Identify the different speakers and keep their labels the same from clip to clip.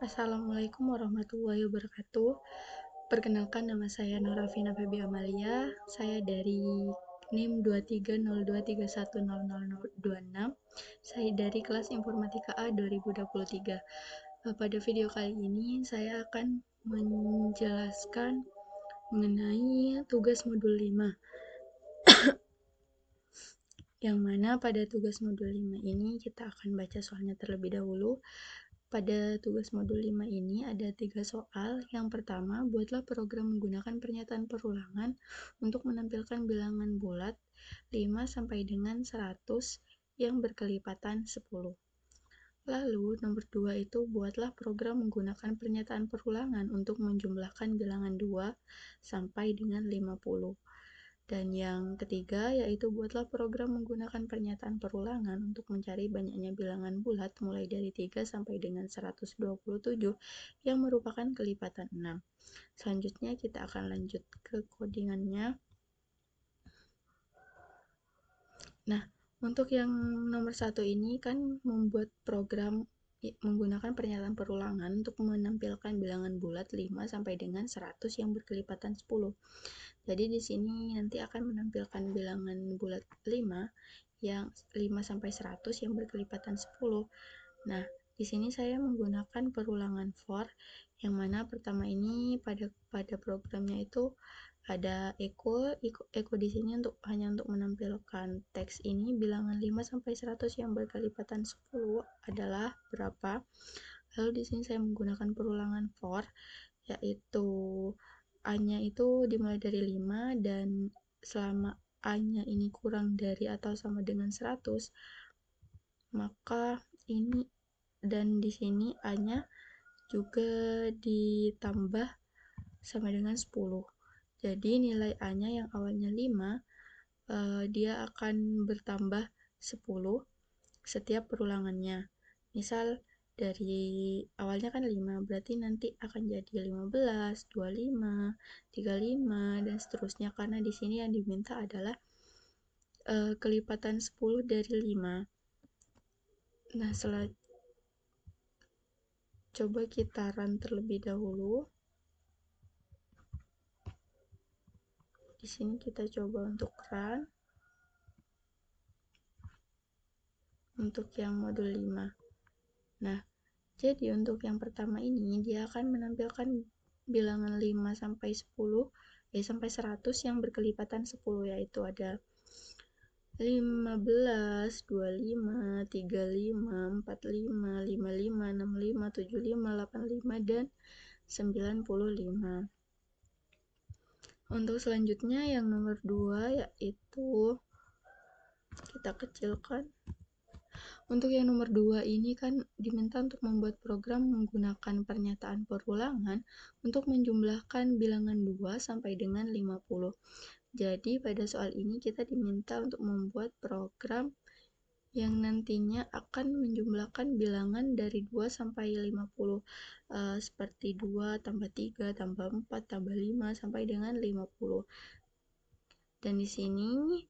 Speaker 1: Assalamualaikum warahmatullahi wabarakatuh. Perkenalkan, nama saya Norafina Febi Amalia. Saya dari NIM 2302310026. Saya dari kelas Informatika A 2023. Pada video kali ini saya akan menjelaskan mengenai tugas modul 5. Yang mana pada tugas modul 5 ini kita akan baca soalnya terlebih dahulu. Pada tugas modul 5 ini ada 3 soal. Yang pertama, buatlah program menggunakan pernyataan perulangan untuk menampilkan bilangan bulat 5 sampai dengan 100 yang berkelipatan 10. Lalu, nomor 2 itu buatlah program menggunakan pernyataan perulangan untuk menjumlahkan bilangan 2 sampai dengan 50. Dan yang ketiga yaitu buatlah program menggunakan pernyataan perulangan untuk mencari banyaknya bilangan bulat mulai dari 3 sampai dengan 127 yang merupakan kelipatan 6. Selanjutnya kita akan lanjut ke codingannya. Nah, untuk yang nomor 1 ini kan membuat program menggunakan pernyataan perulangan untuk menampilkan bilangan bulat 5 sampai dengan 100 yang berkelipatan 10. Jadi di sini nanti akan menampilkan bilangan bulat 5 yang 5 sampai 100 yang berkelipatan 10. Nah, di sini saya menggunakan perulangan for yang mana pertama ini pada programnya itu ada echo di sini hanya untuk menampilkan teks ini bilangan 5 sampai 100 yang berkelipatan 10 adalah berapa. Lalu di sini saya menggunakan perulangan for yaitu A-nya itu dimulai dari 5 dan selama A-nya ini kurang dari atau sama dengan 100, maka ini dan di sini A-nya juga ditambah sama dengan 10. Jadi nilai A-nya yang awalnya 5, dia akan bertambah 10 setiap perulangannya. Misal dari awalnya kan 5, berarti nanti akan jadi 15, 25, 35, dan seterusnya karena di sini yang diminta adalah kelipatan 10 dari 5. Nah, coba kita run terlebih dahulu. Di sini kita coba untuk run untuk yang modul 5. Nah, jadi untuk yang pertama ini dia akan menampilkan bilangan 5 sampai 10 sampai 100 yang berkelipatan 10, yaitu ada 15, 25, 35, 45, 55, 65, 75, 85, dan 95. Untuk selanjutnya yang nomor 2 yaitu kita kecilkan. Untuk yang nomor 2 ini kan diminta untuk membuat program menggunakan pernyataan perulangan untuk menjumlahkan bilangan 2 sampai dengan 50. Jadi pada soal ini kita diminta untuk membuat program yang nantinya akan menjumlahkan bilangan dari 2 sampai 50, seperti 2 tambah 3 tambah 4 tambah 5 sampai dengan 50. Dan di sini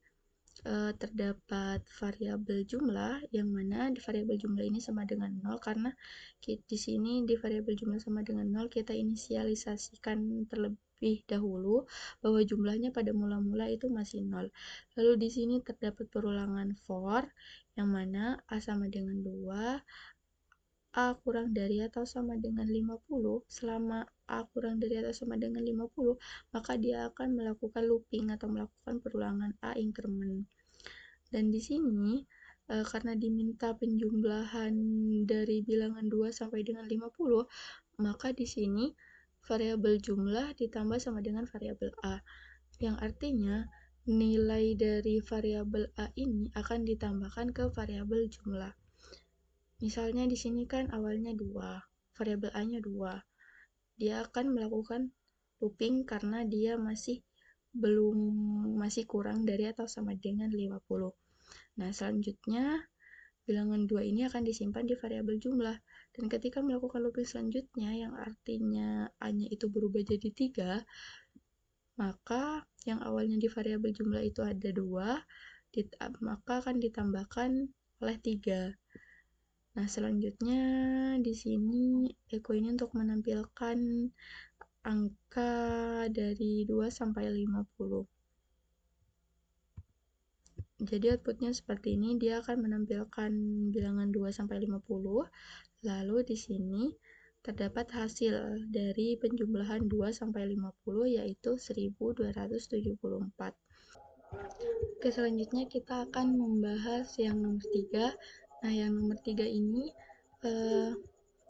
Speaker 1: terdapat variabel jumlah yang mana di variabel jumlah ini sama dengan 0 karena di sini di variabel jumlah sama dengan 0 kita inisialisasikan terlebih dahulu bahwa jumlahnya pada mula-mula itu masih 0. Lalu di sini terdapat perulangan for yang mana A sama dengan 2, A kurang dari atau sama dengan 50. Selama A kurang dari atau sama dengan 50, maka dia akan melakukan looping atau melakukan perulangan A increment. Dan di sini karena diminta penjumlahan dari bilangan 2 sampai dengan 50, maka di sini variabel jumlah ditambah sama dengan variabel A, yang artinya nilai dari variabel A ini akan ditambahkan ke variabel jumlah. Misalnya di sini kan awalnya 2, variabel A-nya 2. Dia akan melakukan looping karena dia masih kurang dari atau sama dengan 50. Nah, selanjutnya bilangan 2 ini akan disimpan di variabel jumlah. Dan ketika melakukan looping selanjutnya yang artinya A-nya itu berubah jadi 3, maka yang awalnya di variabel jumlah itu ada 2, maka akan ditambahkan oleh 3. Nah, selanjutnya di sini Eko ini untuk menampilkan angka dari 2 sampai 50. Jadi outputnya seperti ini, dia akan menampilkan bilangan 2 sampai 50. Lalu di sini terdapat hasil dari penjumlahan 2 sampai 50 yaitu 1274. Oke, selanjutnya kita akan membahas yang nomor 3. Nah, yang nomor 3 ini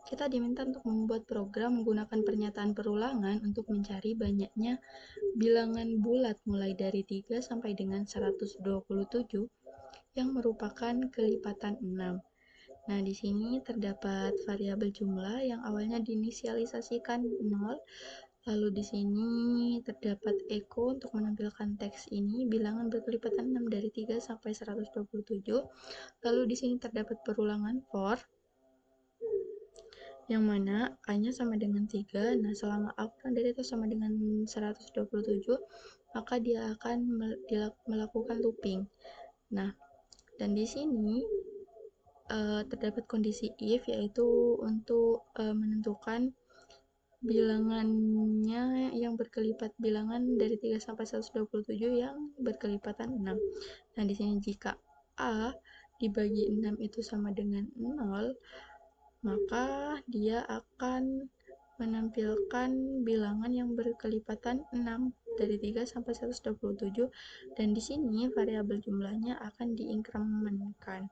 Speaker 1: kita diminta untuk membuat program menggunakan pernyataan perulangan untuk mencari banyaknya bilangan bulat mulai dari 3 sampai dengan 127 yang merupakan kelipatan 6. Nah, di sini terdapat variabel jumlah yang awalnya diinisialisasikan 0. Lalu di sini terdapat echo untuk menampilkan teks ini bilangan berkelipatan 6 dari 3 sampai 127. Lalu di sini terdapat perulangan for yang mana A-nya sama dengan 3. Nah, selama A kurang dari atau sama dengan 127, maka dia akan melakukan looping. Nah, dan di sini terdapat kondisi if, yaitu untuk menentukan bilangannya yang berkelipat, bilangan dari 3 sampai 127 yang berkelipatan 6. Nah, di sini jika A dibagi 6 itu sama dengan 0, maka dia akan menampilkan bilangan yang berkelipatan 6 dari 3 sampai 127, dan di sini variabel jumlahnya akan diinkrementkan.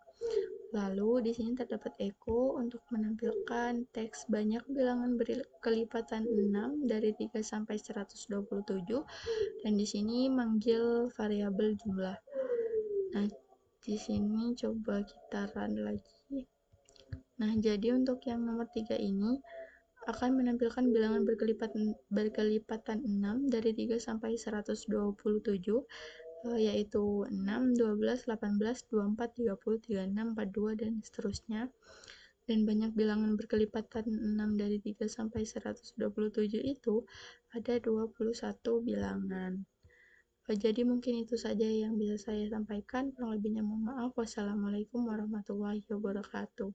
Speaker 1: Lalu di sini terdapat echo untuk menampilkan teks banyak bilangan berkelipatan 6 dari 3 sampai 127, dan di sini manggil variabel jumlah. Nah, di sini coba kita run lagi. Nah, jadi untuk yang nomor 3 ini akan menampilkan bilangan berkelipatan 6 dari 3 sampai 127, yaitu 6, 12, 18, 24, 30, 36, 42, dan seterusnya. Dan banyak bilangan berkelipatan 6 dari 3 sampai 127 itu ada 21 bilangan. Jadi mungkin itu saja yang bisa saya sampaikan. Kurang lebihnya mohon maaf. Wassalamualaikum warahmatullahi wabarakatuh.